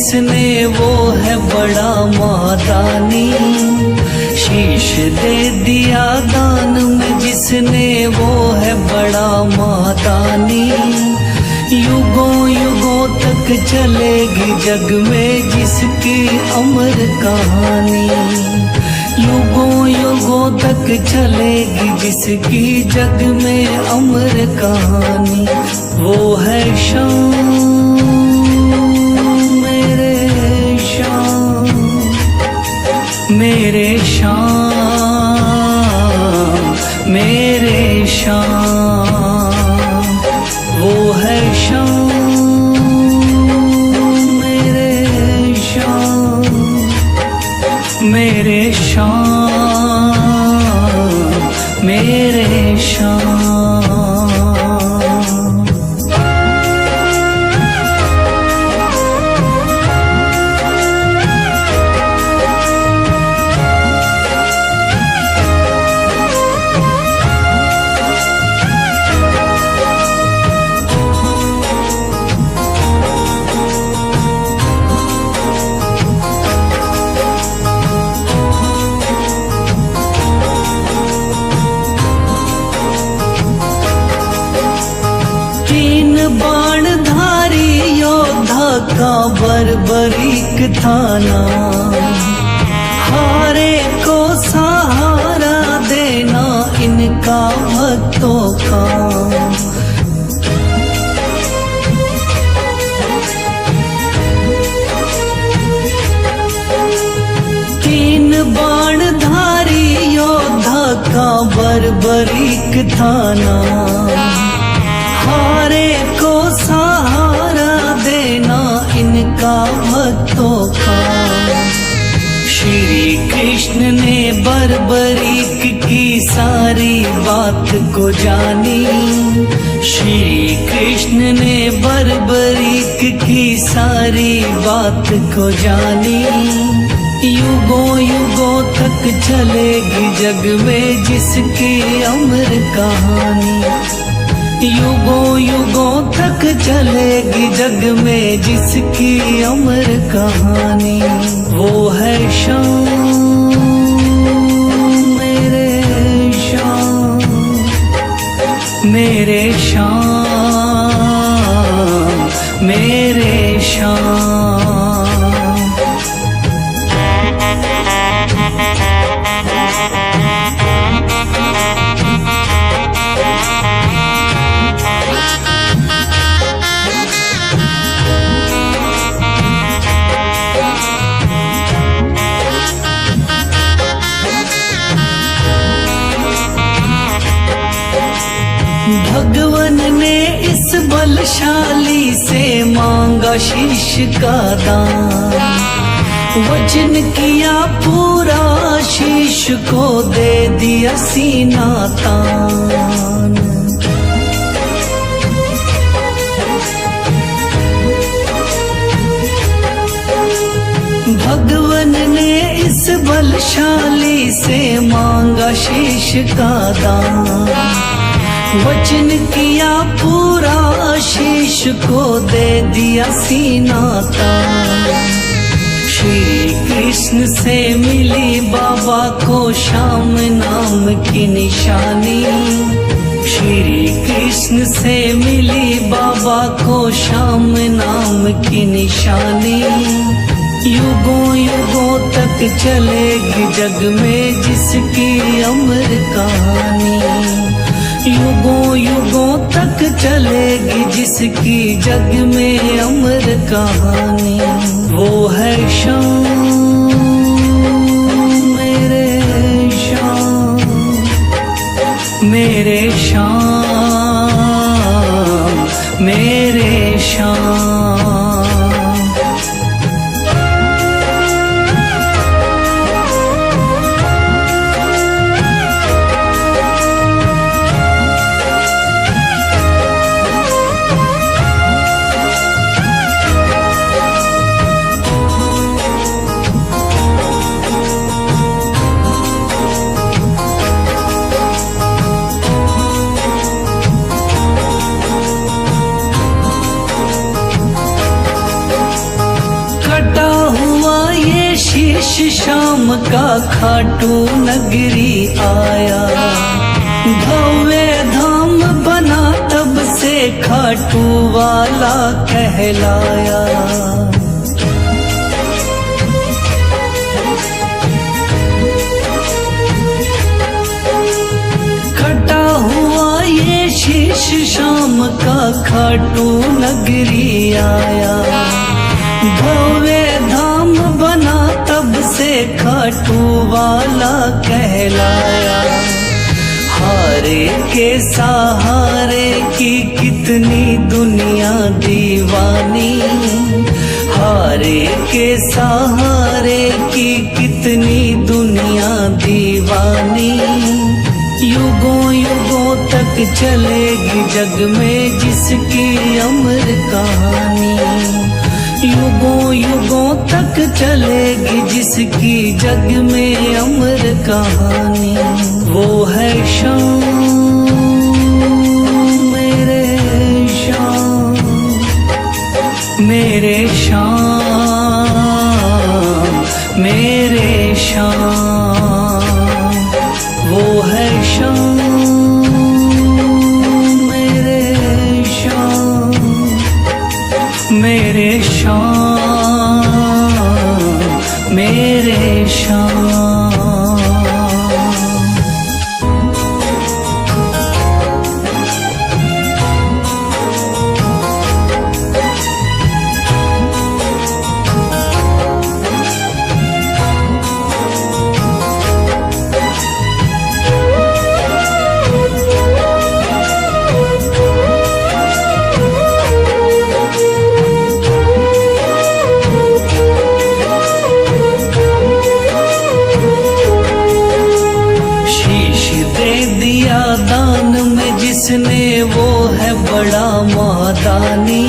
जिसने वो है बड़ा मादानी। शीश दे दिया दान में जिसने वो है बड़ा मादानी। युगों युगों तक चलेगी जग में जिसकी अमर कहानी। युगों युगों तक चलेगी जिसकी जग में अमर कहानी। वो है शाम मेरे शाम, मेरे शाम, मेरे शाम। वो है शाम मेरे शाम, मेरे शाम, मेरे शाम। बाणधारी योद्धा का बर्बरीक थाना। हारे को सहारा देना इनका भक्तों का। तीन बाणधारी योद्धा का बर्बरीक थाना। हारे को सहारा देना इनका भक्तों का। श्री कृष्ण ने बर्बरीक की सारी बात को जानी। श्री कृष्ण ने बर्बरीक की सारी बात को जानी। युगों युगों तक चलेगी जग में जिसकी अमर कहानी। युगों युगों तक चलेगी जग में जिसकी अमर कहानी। वो है शाम मेरे शाम, मेरे शाम, मेरे शाम। भगवन ने इस बलशाली से मांगा शीश का दान। वचन किया पूरा शीश को दे दिया सीना तान। भगवन ने इस बलशाली से मांगा शीश का दान। वचन किया पूरा शीश को दे दिया सीना तान। श्री कृष्ण से मिली बाबा को श्याम नाम की निशानी। श्री कृष्ण से मिली बाबा को श्याम नाम की निशानी। युगों युगों तक चलेगी जग में जिसकी अमर कहानी। युगों युगों तक चलेगी जिसकी जग में अमर कहानी। वो है शाम मेरे शाम, मेरे शाम, मेरे शाम। शाम का खाटू नगरी आया, भव्य धाम बना तब से खाटू वाला कहलाया। खटा हुआ ये शीश शाम का खाटू नगरी आया, भव्य धाम बना तब से खाटू वाला कहलाया। हारे के सहारे की कितनी दुनिया दीवानी, हारे के सहारे की कितनी दुनिया दीवानी। युगों युगों तक चलेगी जग में जिसकी अमर कहानी, युगों युगों तक चलेगी जिसकी जग में अमर कहानी। वो है शाम मेरे शाम, मेरे शाम, मेरे शाम। वो है शाम मेरे शाम, मेरे शाम, मेरे शाम। दान में जिसने वो है बड़ा महादानी,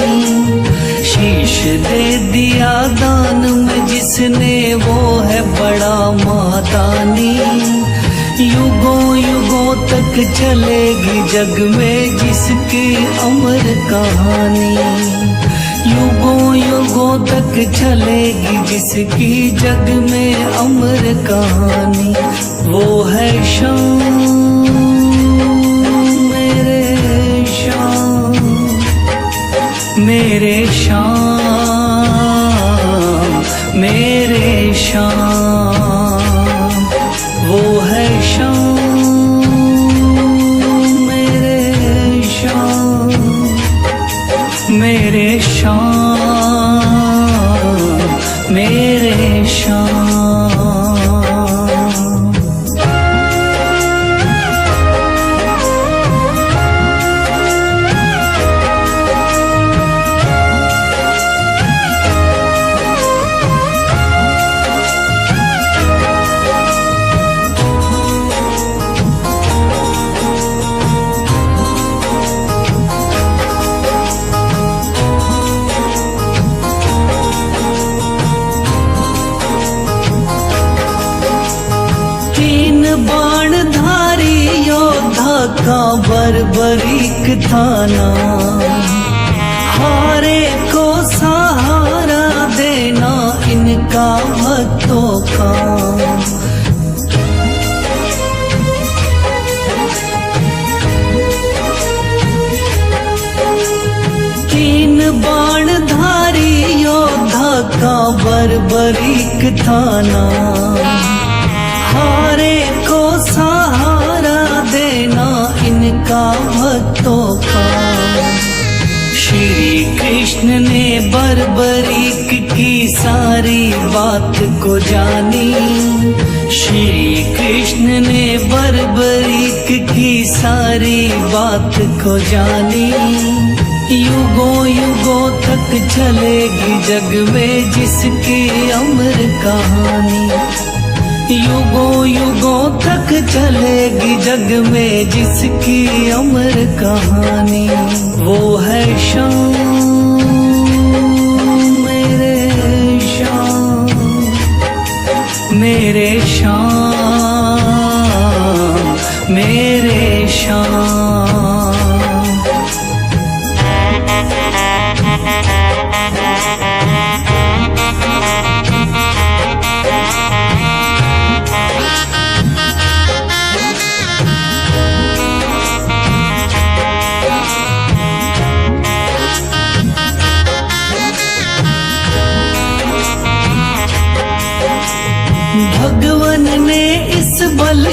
शीश दे दिया दान में जिसने वो है बड़ा महादानी। युगों युगों तक चलेगी जग में जिसकी अमर कहानी, युगों युगों तक चलेगी जिसकी जग में अमर कहानी। वो है शाम मेरे शाम, मेरे शाम। वो है शाम मेरे शाम, मेरे शाम, मेरे शाम। बाणधारी योद्धा का बर्बरीक थाना, हारे को सहारा देना इनका भक्तों का। तीन बाणधारी योद्धा का बर्बरीक थाना, हारे को सहारा देना इनका भक्तों का। श्री कृष्ण ने बर्बरीक की सारी बात को जानी, श्री कृष्ण ने बर्बरीक की सारी बात को जानी। युगों युगों तक चलेगी जग में जिसकी अमर कहानी, युगों युगों तक चलेगी जग में जिसकी अमर कहानी। वो है शाम मेरे शाम, मेरे शाम, मेरे शाम।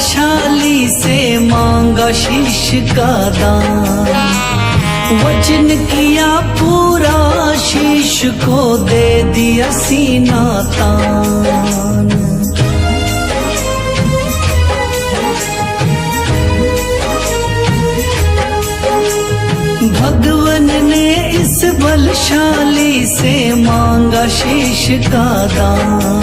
बलशाली से मांगा शीश का दान, वचन किया पूरा, शीश को दे दिया सीना तान। भगवन ने इस बलशाली से मांगा शीश का दान,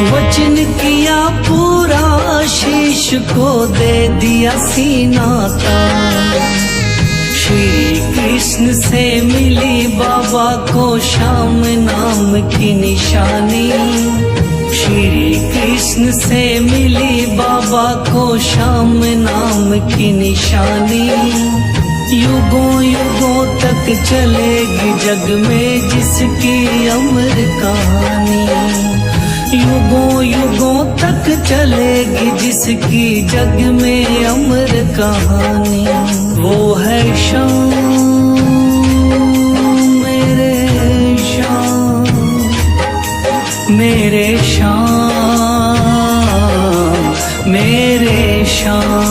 वचन किया पूरा, शीश को दे दिया सीना तान। श्री कृष्ण से मिली बाबा को श्याम नाम की निशानी, श्री कृष्ण से मिली बाबा को श्याम नाम की निशानी। युगों युगों तक चलेगी जग में जिसकी अमर कहानी, युगों युगों तक चलेगी जिसकी जग में अमर कहानी। वो है श्याम मेरे श्याम, मेरे श्याम, मेरे श्याम।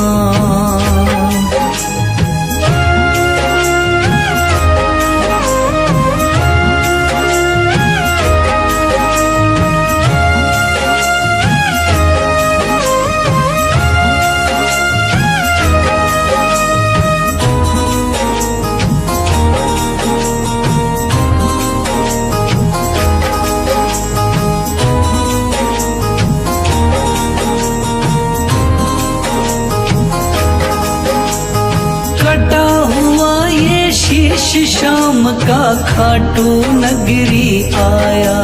कटा हुआ ये शीश शाम का खाटू नगरी आया,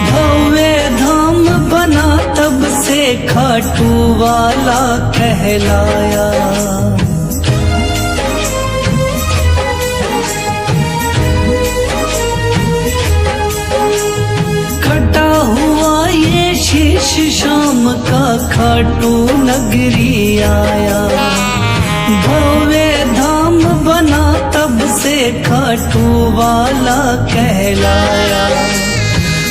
भव्य धाम बना तब से खाटू वाला कहलाया। कटा हुआ ये शीश शाम का खाटू नगरी आया, भव्य धाम बना तब से खाटू वाला कहलाया।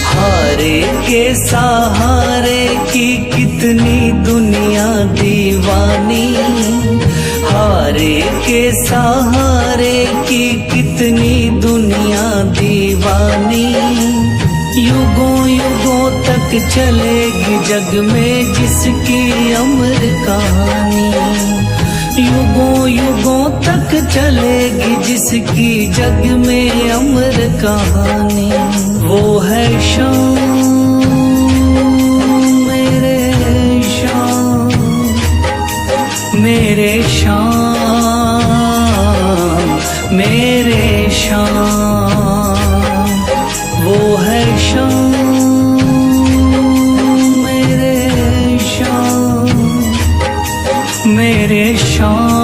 हारे के सहारे की कितनी दुनिया दीवानी, हारे के सहारे की कितनी दुनिया दीवानी। युगों युगों तक चलेगी जग में जिसकी अमर कहानी, युगों युगों तक चलेगी जिसकी जग में अमर कहानी। वो है श्याम मेरे श्याम, मेरे श्याम, मेरे श्याम। वो है श्याम मेरे श्याम, मेरे श्याम।